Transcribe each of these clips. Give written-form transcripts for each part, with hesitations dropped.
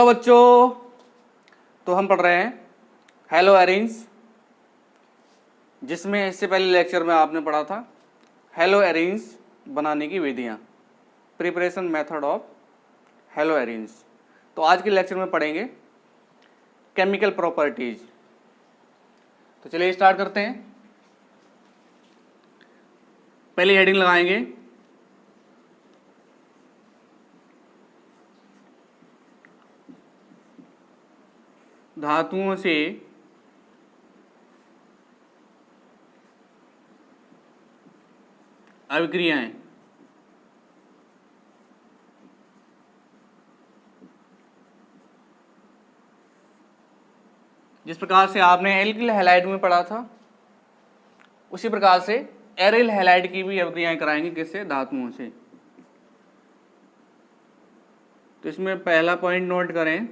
Hello बच्चों, तो हम पढ़ रहे हैं हेलो एरिन्स, जिसमें इससे पहले लेक्चर में आपने पढ़ा था हेलो एरिन्स बनाने की विधियां, preparation method of hello arenes. तो आज के लेक्चर में पढ़ेंगे केमिकल प्रॉपर्टीज। तो चलिए स्टार्ट करते हैं। पहली हेडिंग लगाएंगे धातुओं से अभिक्रियाएं। जिस प्रकार से आपने एल्किल हैलाइड में पढ़ा था, उसी प्रकार से एरिल हैलाइड की भी अभिक्रियाएं कराएंगे। किससे? धातुओं से। तो इसमें पहला पॉइंट नोट करें,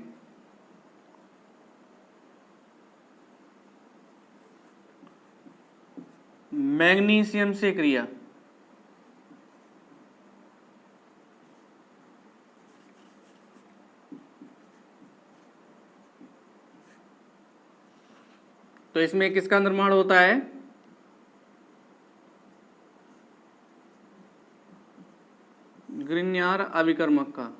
मैग्नीशियम से क्रिया। तो इसमें किसका निर्माण होता है? ग्रिग्नार अभिकर्मक का।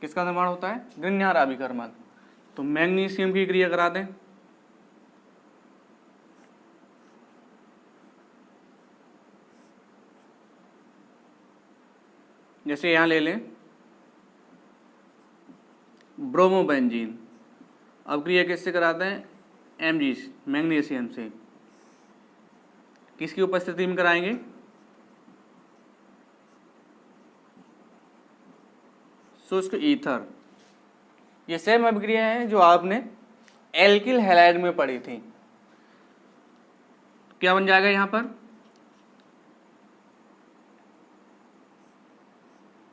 किसका निर्माण होता है? ग्रिग्नार अभिकर्मक। तो मैग्नीशियम की क्रिया करा दें। जैसे यहां ले लें ब्रोमोबेंजीन। अब क्रिया किससे कराते हैं? Mg मैग्नीशियम से। किसकी उपस्थिति में कराएंगे? शुष्क ईथर। ये सेम अभिक्रिया है जो आपने एल्किल हैलाइड में पढ़ी थी। क्या बन जाएगा यहां पर?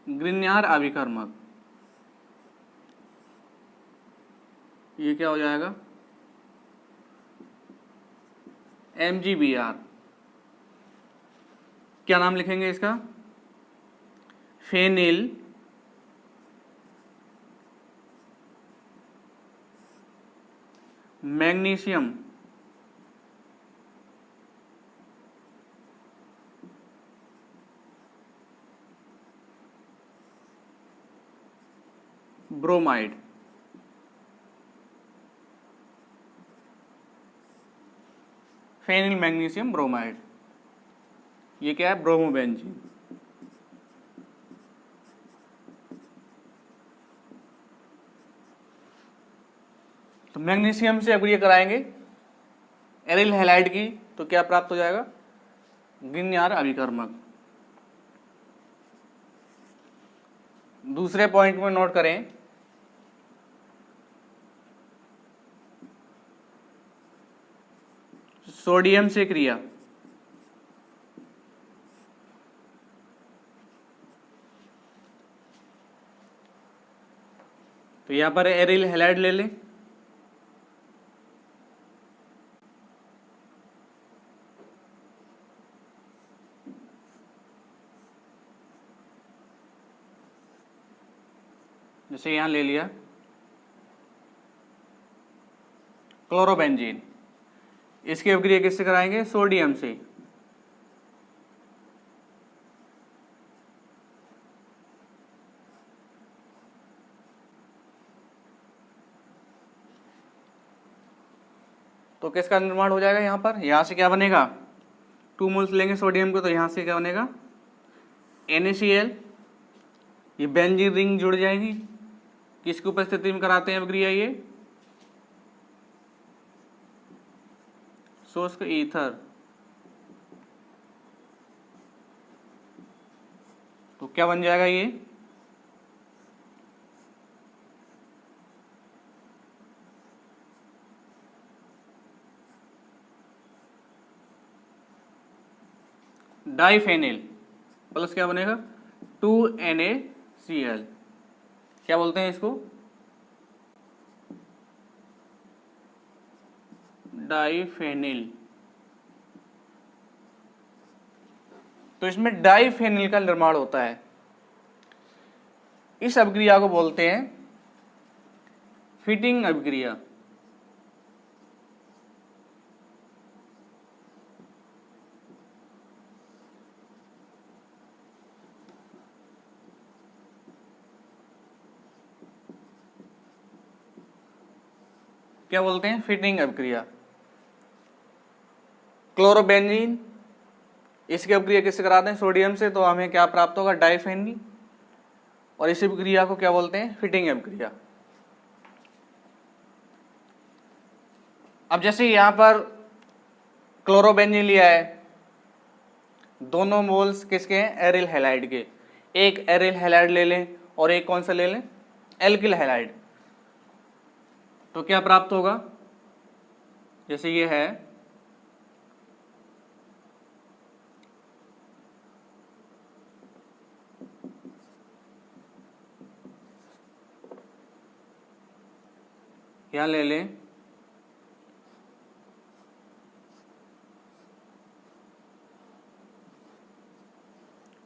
ग्रिग्नार अभिकर्मक। ये क्या हो जाएगा? MgBr। क्या नाम लिखेंगे इसका? Phenyl magnesium bromide. Phenyl magnesium bromide. ये क्या है? ब्रोमोबेंजीन। तो मैग्नीशियम से अभिक्रिया कराएंगे एरिल हैलाइड की, तो क्या प्राप्त हो जाएगा? ग्रिग्नार अभिकर्मक। दूसरे पॉइंट में नोट करें, सोडियम से क्रिया। तो यहां पर एरिल हैलाइड ले लें। जैसे यहां ले लिया क्लोरोबेंजीन। इसकी अभिक्रिया किससे कराएंगे? सोडियम से। तो किसका निर्माण हो जाएगा? यहां पर यहां से क्या बनेगा? 2 मोल्स लेंगे सोडियम को, तो यहां से क्या बनेगा? NaCl। ये बेंजीन रिंग जुड़ जाएगी। किसकी उपस्थिति में कराते हैं अभिक्रिया? ये शुष्क ईथर। तो क्या बन जाएगा? ये डाइफेनिल प्लस क्या बनेगा? 2NaCl। क्या बोलते हैं इसको? डाइफेनिल। तो इसमें डाइफेनिल का निर्माण होता है। इस अभिक्रिया को बोलते हैं फिटिंग अभिक्रिया। क्या बोलते हैं? फिटिंग अभिक्रिया। क्लोरोबेंजीन, इसकी अभिक्रिया किससे कराते हैं? सोडियम से, तो हमें क्या प्राप्त होगा? डाइफेनिल। और इस अभिक्रिया को क्या बोलते हैं? फिटिंग अभिक्रिया। अब जैसे यहां पर क्लोरोबेंजीन लिया है, दोनों मोल्स किसके हैं? एरिल हैलाइड के। एक एरिल हैलाइड ले लें और एक कौन सा ले लें? Alkyl halide. तो क्या प्राप्त होगा? जैसे ये है, यहां ले लें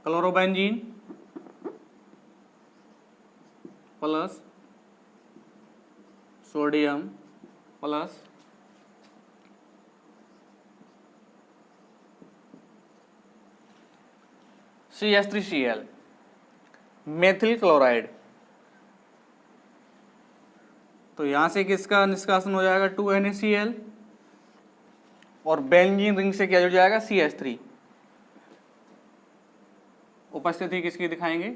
chlorobenzene plus sodium plus CH3Cl, methyl chloride. तो यहां से किसका निष्कासन हो जाएगा? 2NaCl। और बेंजीन रिंग से क्या जुड़ जाएगा? CH3। उपस्थिति किसकी दिखाएंगे?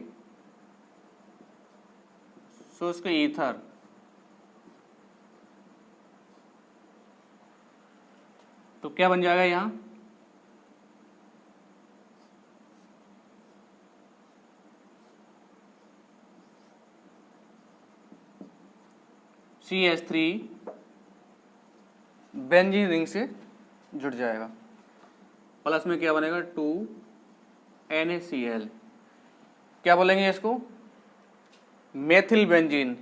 शुष्क ईथर। तो क्या बन जाएगा यहां? CH3 बेंजीन रिंग से जुड़ जाएगा। प्लस में क्या बनेगा? 2NaCl। क्या बोलेंगे इसको? मेथिल बेंजीन,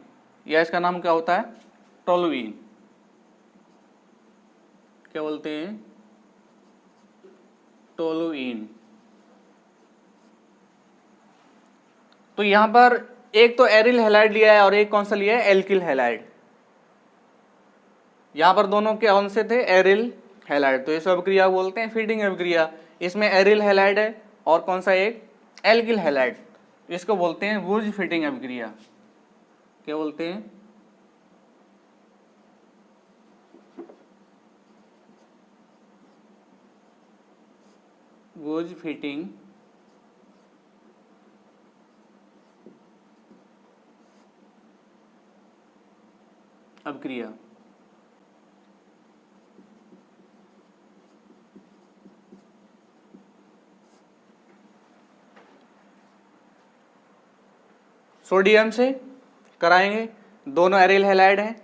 या इसका नाम क्या होता है? टोलुइन। क्या बोलते हैं? टोलुइन। तो यहां पर एक तो एरिल हैलाइड लिया है और एक कौन सा लिया है? Alkyl halide. यहां पर दोनों कौन से थे? Aryl halide. तो इस अभिक्रिया बोलते हैं फीडिंग अभिक्रिया। इसमें एरिल हैलाइड है और कौन सा? एक एल्किल हैलाइड। इसको बोलते हैं वुर्ज फिटिंग अभिक्रिया। क्या बोलते हैं? वुर्ज फिटिंग अभिक्रिया। सोडियम से कराएंगे, दोनों एरिल हैलाइड हैं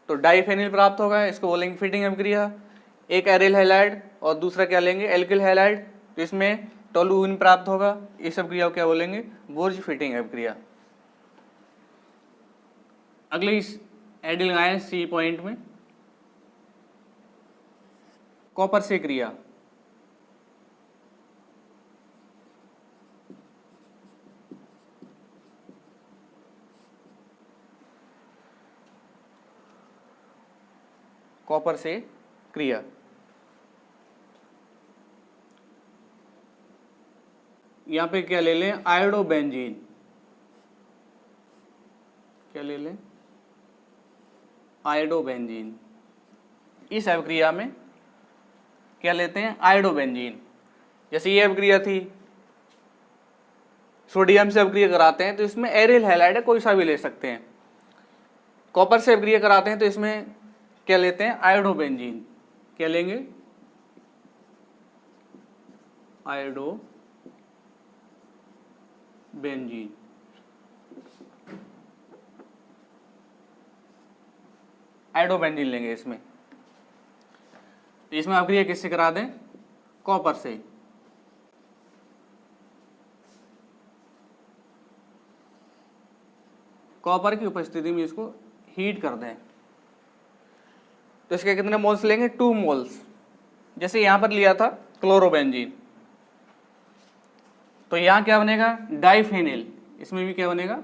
तो डाइफेनिल प्राप्त होगा, इसको बोलेंगे फिटिंग अभिक्रिया। एक एरिल हैलाइड और दूसरा क्या लेंगे? एल्किल हैलाइड, तो इसमें टोलुइन प्राप्त होगा। इस अभिक्रिया को क्या बोलेंगे? वुर्ज फिटिंग अभिक्रिया। अगले एडिल लगाए C पॉइंट में, कॉपर से क्रिया। कॉपर से क्रिया। यहां पे क्या ले लें? आयोडोबेंजीन। क्या ले लें? आयोडोबेंजीन। इस अभिक्रिया में क्या लेते हैं? आयोडोबेंजीन। जैसे ये अभिक्रिया थी, सोडियम से अभिक्रिया कराते हैं तो इसमें एरिल हैलाइड है, कोई सा भी ले सकते हैं। कॉपर से अभिक्रिया कराते हैं तो इसमें क्या लेते हैं? आयोडोबेंजीन। क्या लेंगे? आयोडोबेंजीन। आयोडोबेंजीन लेंगे इसमें। तो इसमें अभिक्रिया किससे करा दें? कॉपर से। कॉपर की उपस्थिति में इसको हीट कर दें तो इसके कितने मोल्स लेंगे? 2 मोल्स। जैसे यहां पर लिया था क्लोरोबेंजीन, तो यहां क्या बनेगा? डाइफेनिल। इसमें भी क्या बनेगा?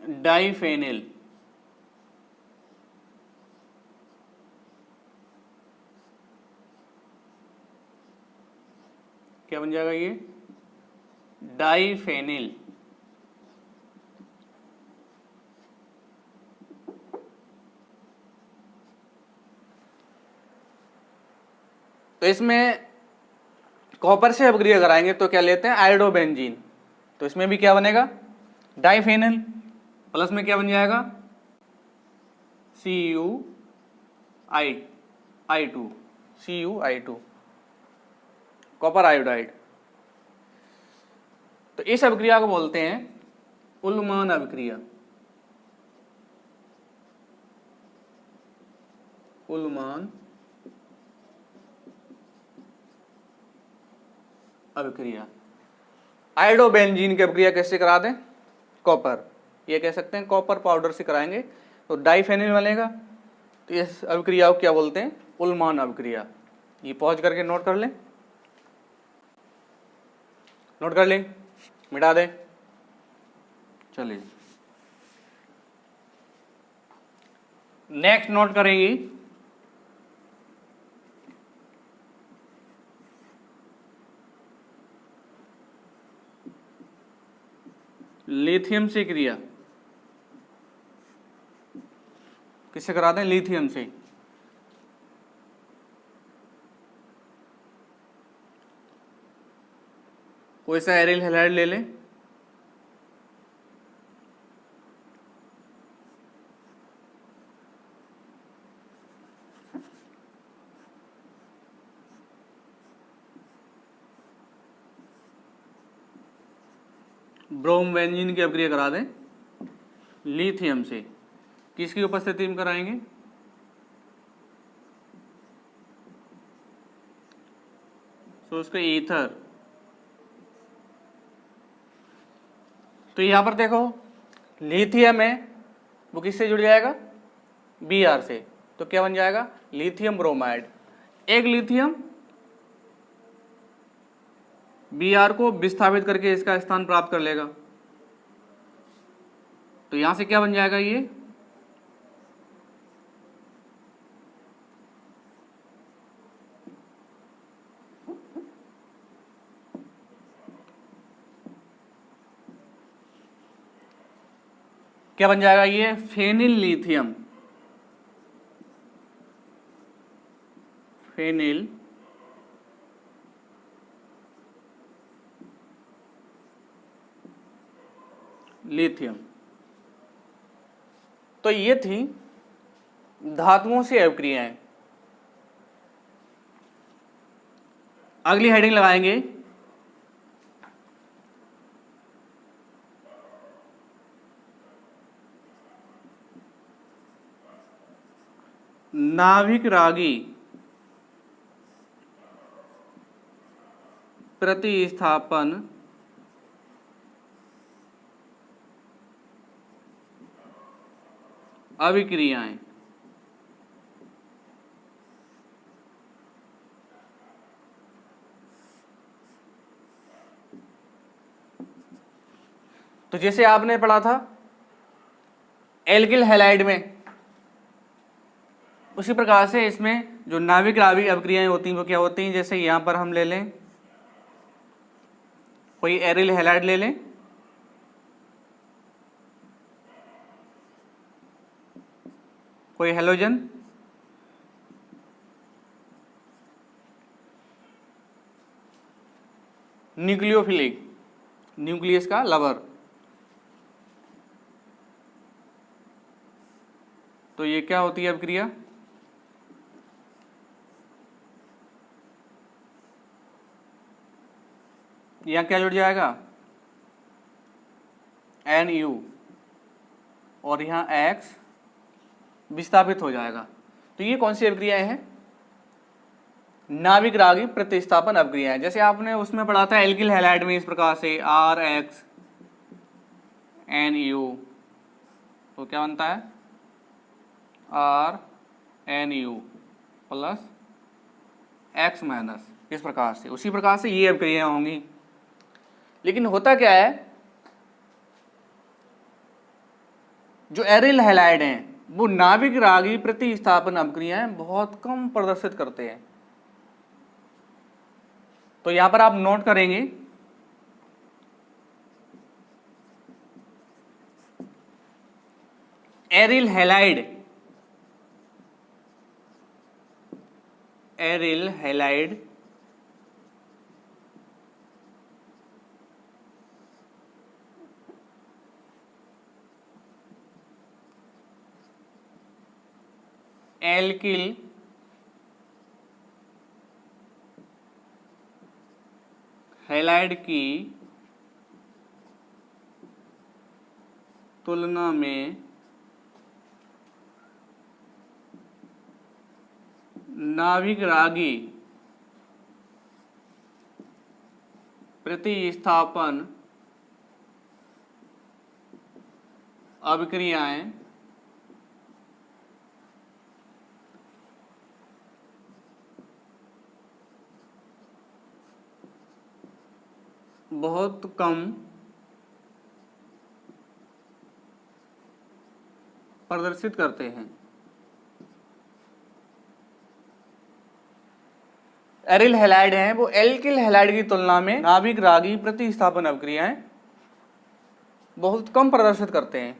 डाइफेनिल। क्या बन जाएगा ये? डाइफेनिल। तो इसमें कॉपर से अपक्रिया कराएंगे तो क्या लेते हैं? आयोडोबेंजीन। तो इसमें भी क्या बनेगा? डाइफेनिल। प्लस में क्या बन जाएगा? CuI2, CuI2, copper iodide. तो इस अभिक्रिया को बोलते हैं उल्मान अभिक्रिया। उल्मान अभिक्रिया। आयोडोबेंजीन की अभिक्रिया कैसे करा दें? कॉपर, ये कह सकते हैं कॉपर पाउडर से कराएंगे तो डाइफेनिल बनेगा। तो इस अभिक्रिया को क्या बोलते हैं? उल्मान अभिक्रिया। ये पहुंच करके नोट कर लें, नोट कर लें, मिटा दें। चलिए नेक्स्ट नोट करेंगे लिथियम से क्रिया। किससे कराते हैं? लिथियम से। कोई सा एरिल हैलाइड ले लें, ब्रोमबेंजीन की अभिक्रिया करा दें लिथियम से। किसकी उपस्थिति में कराएंगे? तो उसका ईथर। तो यहां पर देखो लिथियम है वो किससे जुड़ जाएगा? Br से। तो क्या बन जाएगा? Lithium bromide. एक लिथियम Br को विस्थापित करके इसका स्थान प्राप्त कर लेगा। तो यहां से क्या बन जाएगा? ये क्या बन जाएगा? ये फेनिल लिथियम। Phenyl lithium. तो ये थी धातुओं से अभिक्रियाएं। अगली हेडिंग लगाएंगे नाभिक रागी प्रतिस्थापन अभिक्रियाएं। तो जैसे आपने पढ़ा था एल्किल हैलाइड में, उसी प्रकार से इसमें जो नाभिक रागी अभिक्रियाएं होती हैं वो क्या होती हैं? जैसे यहां पर हम ले लें कोई एरिल हैलाइड ले लें, कोई हेलोजन, न्यूक्लियोफिलिक, न्यूक्लियस का लवर। तो ये क्या होती है अभिक्रिया? यहां क्या जुड़ जाएगा? NU और यहां X विस्थापित हो जाएगा। तो ये कौन सी अभिक्रियाएं हैं? नाभिक रागी प्रतिस्थापन अभिक्रियाएं। जैसे आपने उसमें पढ़ा था एल्किल हैलाइड में इस प्रकार से RX एन यू, तो क्या बनता है RNU प्लस X माइनस, इस प्रकार से। उसी प्रकार से ये अभिक्रियाएं होंगी। लेकिन होता क्या है, जो एरिल हैलाइड हैं वो नाभिक रागी प्रतिस्थापन अभिक्रियाएं बहुत कम प्रदर्शित करते हैं। तो यहां पर आप नोट करेंगे aryl halide, aryl halide alkyl halide की तुलना में नाभिक रागी प्रतिस्थापन अभिक्रियाएं बहुत कम प्रदर्शित करते हैं। एरिल हैलाइड हैं वो एल्किल हैलाइड की तुलना में नाभिक रागी प्रतिस्थापन अभिक्रियाएं बहुत कम प्रदर्शित करते हैं।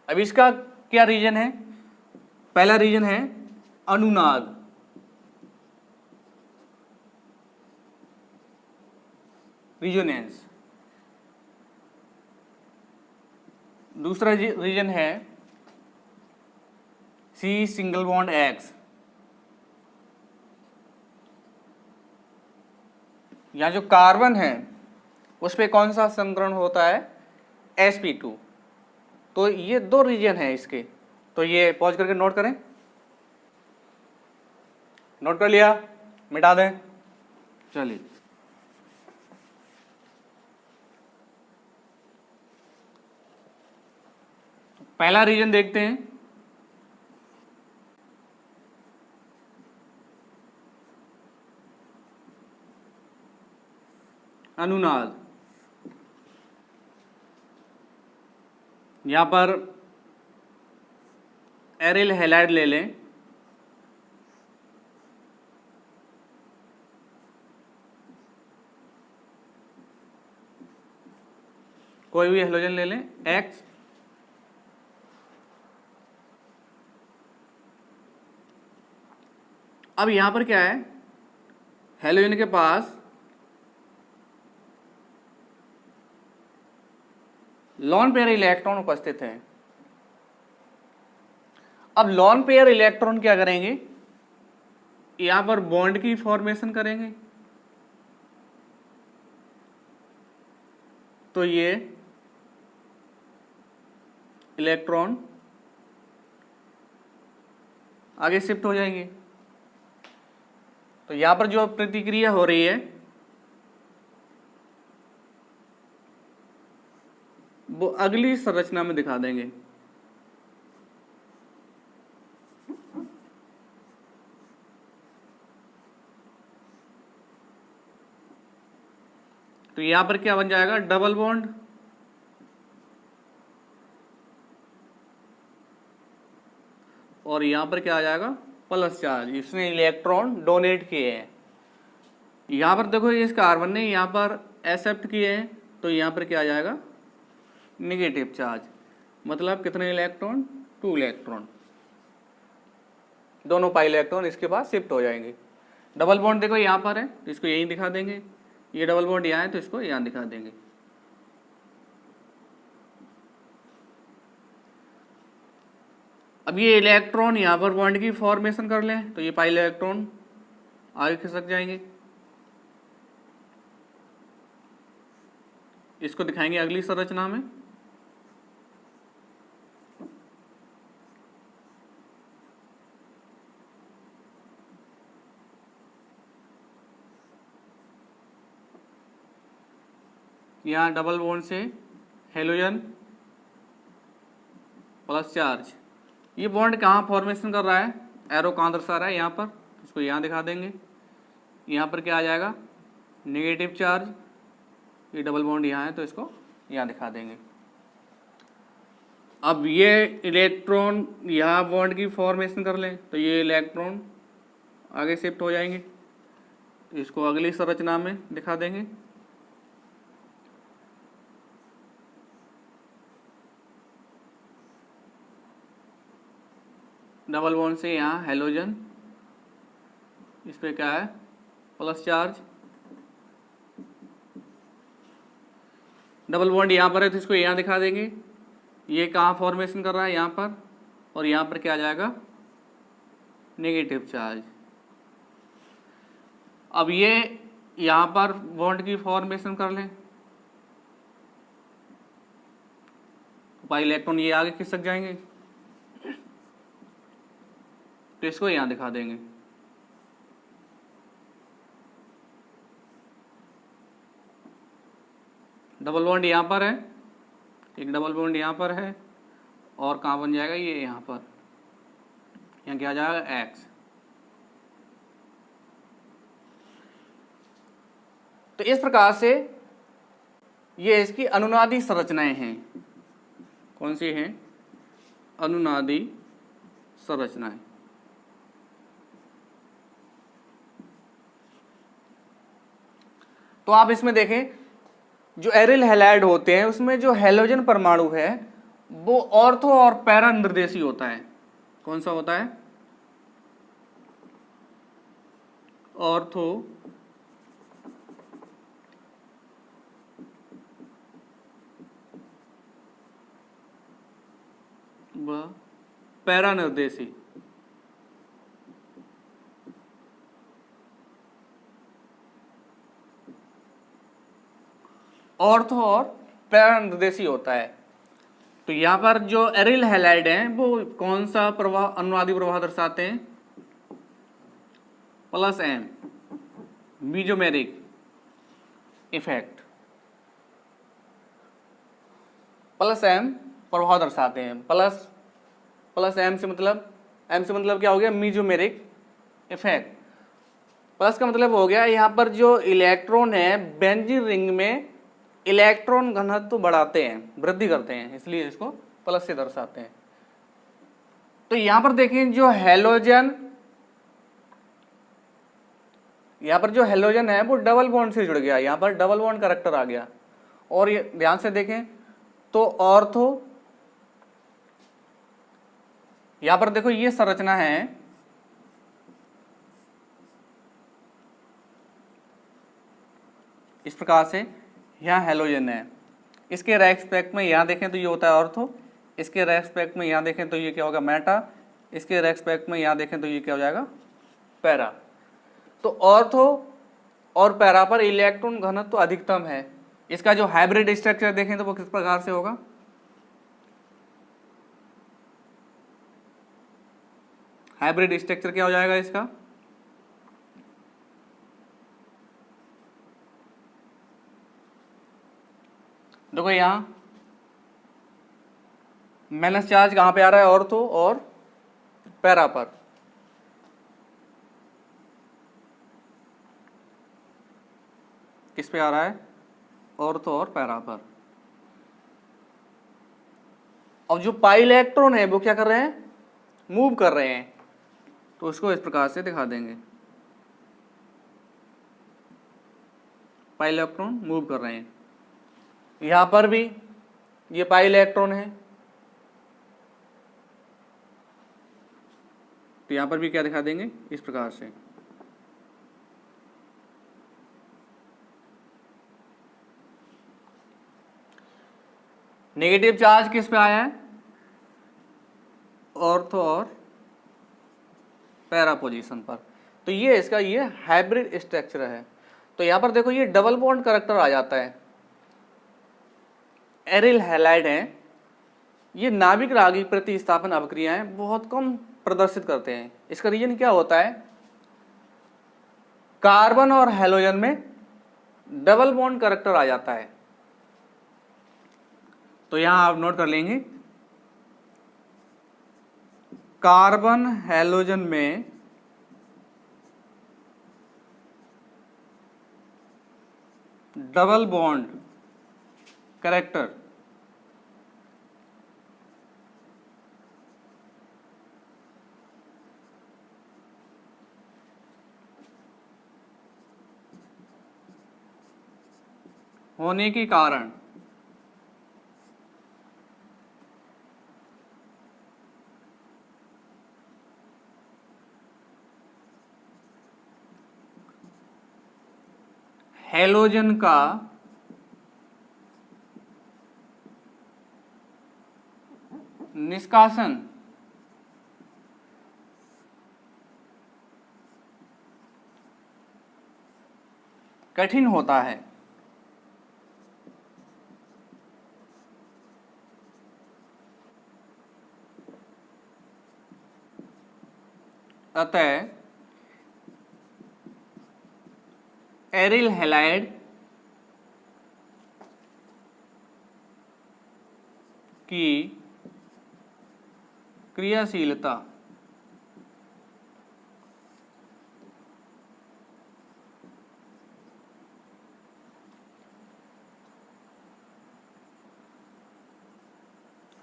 अब इसका क्या रीजन है? पहला रीजन है अनुनाद। रिजोनेंस। दूसरा रीजन है C सिंगल बॉन्ड X। यहाँ जो कार्बन है उस पे कौन सा संकरण होता है? sp2। तो ये दो रीजन है इसके। तो ये पॉज करके नोट करें। नोट कर लिया? मिटा दें। चलिए, पहला रीजन देखते हैं। अनुनाद। यहां पर एरिल हैलाइड ले लें। कोई भी हेलोजन ले लें X। अब यहां पर क्या है, हेलोजन के पास लॉन पेयर इलेक्ट्रॉन उपस्थित हैं। अब लॉन पेयर इलेक्ट्रॉन क्या करेंगे, यहां पर बॉन्ड की फॉर्मेशन करेंगे। तो ये इलेक्ट्रॉन आगे शिफ्ट हो जाएंगे। तो यहां पर जो प्रतिक्रिया हो रही है वो अगली संरचना में दिखा देंगे। तो यहां पर क्या बन जाएगा, डबल बॉन्ड। और यहां पर क्या आ जाएगा, प्लस चार्ज। इसने इलेक्ट्रॉन डोनेट किए हैं। यहां पर देखो इस कार्बन ने यहां पर एक्सेप्ट किए हैं। तो यहां पर क्या आ जाएगा, नेगेटिव चार्ज। मतलब कितने इलेक्ट्रॉन, 2 इलेक्ट्रॉन। दोनों पाई इलेक्ट्रॉन इसके पास शिफ्ट हो जाएंगे। डबल बॉन्ड देखो यहां पर है तो इसको यहीं दिखा देंगे। ये डबल बॉन्ड यहाँ है तो इसको यहाँ दिखा देंगे। अब ये इलेक्ट्रॉन यहाँ पर बॉन्ड की फॉर्मेशन कर लें तो ये पाई इलेक्ट्रॉन आगे खिसक जाएंगे। इसको दिखाएंगे अगली संरचना में। यहाँ डबल बॉन्ड से हेलोजन प्लस चार्ज। ये बॉन्ड कहाँ फॉर्मेशन कर रहा है, एरो कहाँ दर्शा रहा है, यहाँ पर, इसको यहाँ दिखा देंगे। यहाँ पर क्या आ जाएगा, नेगेटिव चार्ज। ये डबल बॉन्ड यहाँ है तो इसको यहाँ दिखा देंगे। अब ये इलेक्ट्रॉन यहाँ बॉन्ड की फॉर्मेशन कर लें तो ये इलेक्ट्रॉन आगे शिफ्ट हो जाएंगे, इसको अगली संरचना में दिखा देंगे। डबल बॉन्ड से यहाँ हेलोजन, इस पे क्या है, प्लस चार्ज। डबल बॉन्ड यहाँ पर है तो इसको यहाँ दिखा देंगे। ये कहाँ फॉर्मेशन कर रहा है, यहाँ पर, और यहाँ पर क्या आ जाएगा, नेगेटिव चार्ज। अब ये यहाँ पर बॉन्ड की फॉर्मेशन कर लें तो इलेक्ट्रॉन ये आगे खिसक जाएंगे तो इसको यहाँ दिखा देंगे। डबल बॉन्ड यहाँ पर है, एक डबल बॉन्ड यहाँ पर है, और कहाँ बन जाएगा, ये यहाँ पर, यहाँ क्या आ जाएगा, एक्स। तो इस प्रकार से ये इसकी अनुनादी संरचनाएं हैं। कौन सी हैं, अनुनादी संरचनाएं। तो आप इसमें देखें, जो एरिल हैलाइड होते हैं उसमें जो हैलोजन परमाणु है वो ऑर्थो और पैरा निर्देशी होता है। कौन सा होता है, ऑर्थो व पैरा निर्देशी। ऑर्थो और पैरा निर्देशी होता है। तो यहाँ पर जो एरिल हैलाइड हैं वो कौन सा प्रवाह, अनुनादी प्रवाह दर्शाते हैं, plus M, mesomeric effect, plus M प्रभाव दर्शाते हैं। प्लस एम से मतलब क्या हो गया, मीजोमेरिक इफेक्ट। प्लस का मतलब हो गया यहाँ पर जो इलेक्ट्रॉन है बेंजीन रिंग में इलेक्ट्रॉन घनत्व तो बढ़ाते हैं, वृद्धि करते हैं, इसलिए इसको प्लस से दर्शाते हैं। तो यहां पर देखें जो हैलोजन, यहां पर जो हैलोजन है वो डबल बॉन्ड से जुड़ गया, यहां पर डबल बॉन्ड कैरेक्टर आ गया। और ये ध्यान से देखें तो ऑर्थो, यहां पर देखो ये संरचना है, इस प्रकार से यहाँ हैलोजन है। इसके रेस्पेक्ट में यहाँ देखें तो ये होता है ऑर्थो, इसके रेस्पेक्ट में यहाँ देखें तो ये क्या होगा, मेटा, इसके रेस्पेक्ट में यहाँ देखें तो ये क्या हो जाएगा, पैरा। तो ऑर्थो और पैरा पर इलेक्ट्रॉन घनत्व तो अधिकतम है। इसका जो हाइब्रिड स्ट्रक्चर देखें तो वो किस प्रकार से होगा, हाइब्रिड स्ट्रक्चर क्या हो जाएगा इसका, देखो यहां माइनस चार्ज कहां पे आ रहा है, ऑर्थो और पैरा पर। किस पे आ रहा है, ऑर्थो और पैरा पर। अब जो पाई इलेक्ट्रॉन है वो क्या कर रहे हैं, मूव कर रहे हैं, तो उसको इस प्रकार से दिखा देंगे, पाई इलेक्ट्रॉन मूव कर रहे हैं। यहां पर भी ये पाई इलेक्ट्रॉन है, तो यहां पर भी क्या दिखा देंगे, इस प्रकार से। नेगेटिव चार्ज किस पे आया है, ऑर्थो और पैरा पोजीशन पर। तो ये इसका ये हाइब्रिड स्ट्रक्चर है। तो यहां पर देखो ये डबल बॉन्ड कैरेक्टर आ जाता है। एरिल हैलाइड हैं, ये नाभिक रागी प्रतिस्थापन अभिक्रियाएं बहुत कम प्रदर्शित करते हैं। इसका रीजन क्या होता है, कार्बन और हैलोजन में डबल बॉन्ड कैरेक्टर आ जाता है। तो यहां आप नोट कर लेंगे कार्बन हैलोजन में डबल बॉन्ड कैरेक्टर होने के कारण हैलोजन का निष्कासन कठिन होता है। अतः एरिल हैलाइड की क्रियाशीलता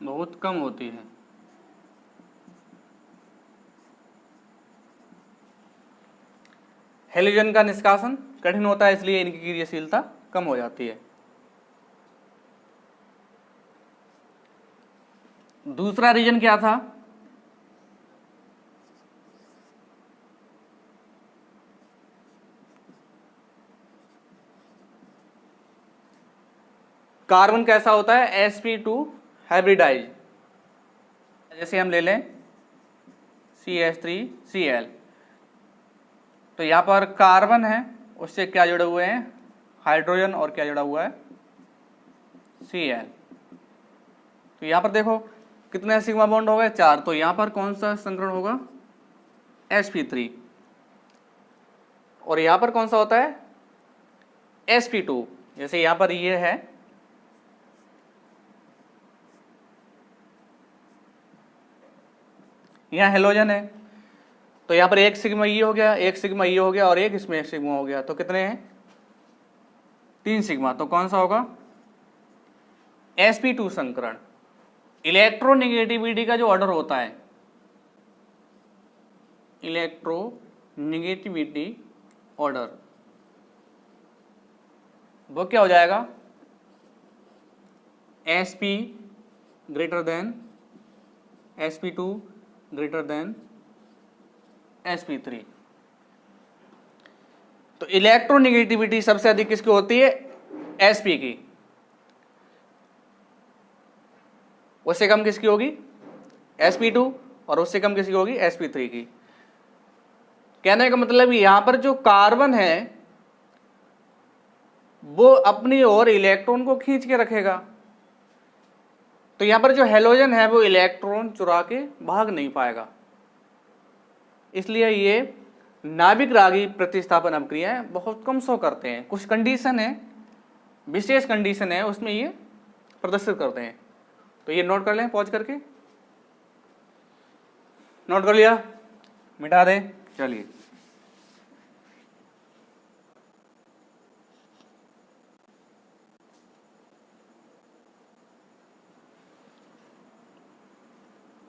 बहुत कम होती है। हैलोजन का निष्कासन कठिन होता है, इसलिए इनकी क्रियाशीलता कम हो जाती है। दूसरा रीजन क्या था? कार्बन कैसा होता है? sp2 hybridise. जैसे हम ले लें CH3Cl, तो यहां पर कार्बन है, उससे क्या जुड़े हुए हैं? हाइड्रोजन, और क्या जुड़ा हुआ है? Cl। तो यहां पर देखो कितने सिग्मा बॉन्ड हो गए? 4। तो यहां पर कौन सा संकरण होगा? sp3। और यहां पर कौन सा होता है? sp2। जैसे यहां पर ये है, यहाँ हेलोजन है, तो यहाँ पर एक सिग्मा ये हो गया, एक सिग्मा ये हो गया, और एक इसमें एक सिग्मा हो गया, तो कितने हैं? 3 सिग्मा। तो कौन सा होगा? sp2 संकरण। इलेक्ट्रोनिगेटिविटी का जो ऑर्डर होता है, इलेक्ट्रोनिगेटिविटी ऑर्डर, वो क्या हो जाएगा? sp greater than sp2 greater than sp3। तो इलेक्ट्रोनिगेटिविटी सबसे अधिक किसकी होती है? sp की। उससे कम किसकी होगी? sp2। और उससे कम किसकी होगी? sp3 की। कहने का मतलब यहां पर जो कार्बन है वो अपनी ओर इलेक्ट्रॉन को खींच के रखेगा, तो यहां पर जो हैलोजन है वो इलेक्ट्रॉन चुरा के भाग नहीं पाएगा। इसलिए ये नाभिक रागी प्रतिस्थापन अभिक्रियाएं बहुत कम शो करते हैं। कुछ कंडीशन है, विशेष कंडीशन है, उसमें ये प्रदर्शित करते हैं। तो ये नोट कर लें, पॉज करके नोट कर लिया, मिटा दें। चलिए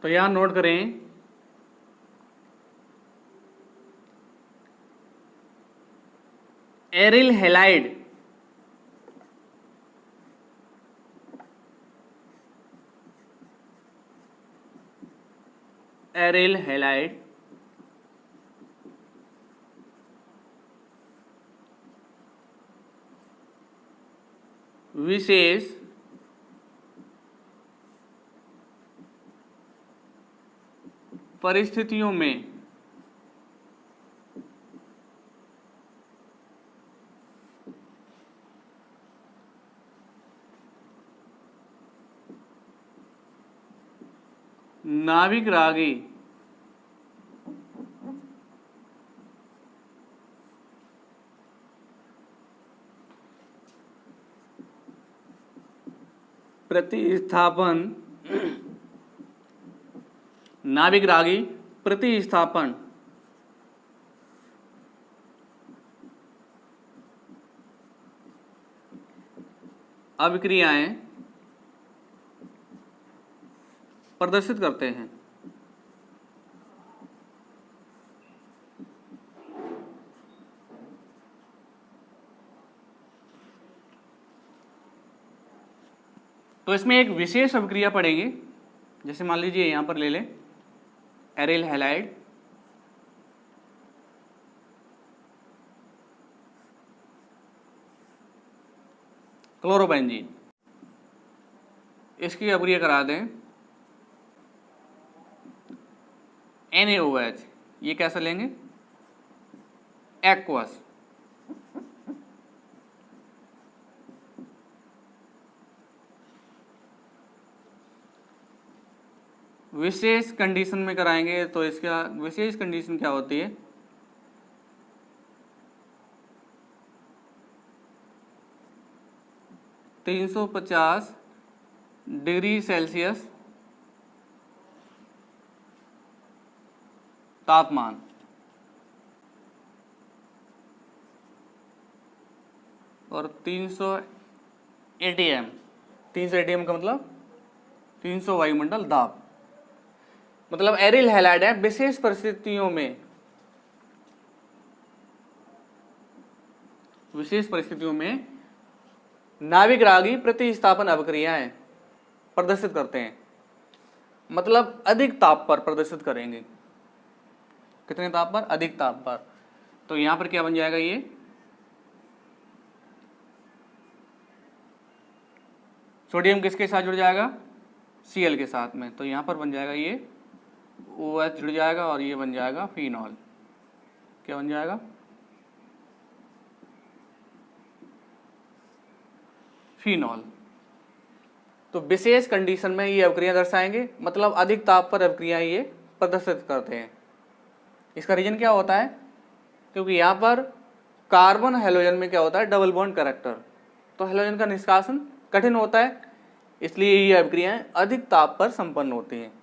तो यहां नोट करें एरिल हैलाइड एरिल हैलाइड विशेष परिस्थितियों में नाभिक रागी प्रतिस्थापन, नाभिक रागी प्रतिस्थापन अभिक्रियाएं प्रदर्शित करते हैं। तो इसमें एक विशेष अभिक्रिया पड़ेगी, जैसे मान लीजिए यहां पर ले लें एरिल हैलाइड क्लोरोबेंजीन, इसकी अभिक्रिया करा दें NaOH, ये कैसे लेंगे एक्वस, विशेष कंडीशन में कराएंगे तो इसका विशेष कंडीशन क्या होती है, (350 डिग्री सेल्सियस तापमान और 300 ATM, 300 ATM का मतलब 300 वायुमंडल दाब। मतलब एरिल हैलाइड है, विशेष परिस्थितियों में नाभिक रागी प्रतिस्थापन अभिक्रियाएं प्रदर्शित करते हैं। मतलब अधिक ताप पर प्रदर्शित करेंगे। कितने ताप पर? अधिक ताप पर। तो यहां पर क्या बन जाएगा, ये सोडियम किसके साथ जुड़ जाएगा, Cl के साथ में। तो यहां पर बन जाएगा ये OH जुड़ जाएगा और ये बन जाएगा फिनॉल। क्या बन जाएगा, फिनॉल। तो विशेष कंडीशन में ये अभिक्रिया दर्शाएंगे, मतलब अधिक ताप पर अभिक्रियाएं ये प्रदर्शित करते हैं। इसका रीजन क्या होता है, क्योंकि यहाँ पर कार्बन हैलोजन में क्या होता है, डबल बॉन्ड कैरेक्टर, तो हैलोजन का निष्कासन कठिन होता है, इसलिए ये अभिक्रियाएं अधिक ताप पर संपन्न होती हैं।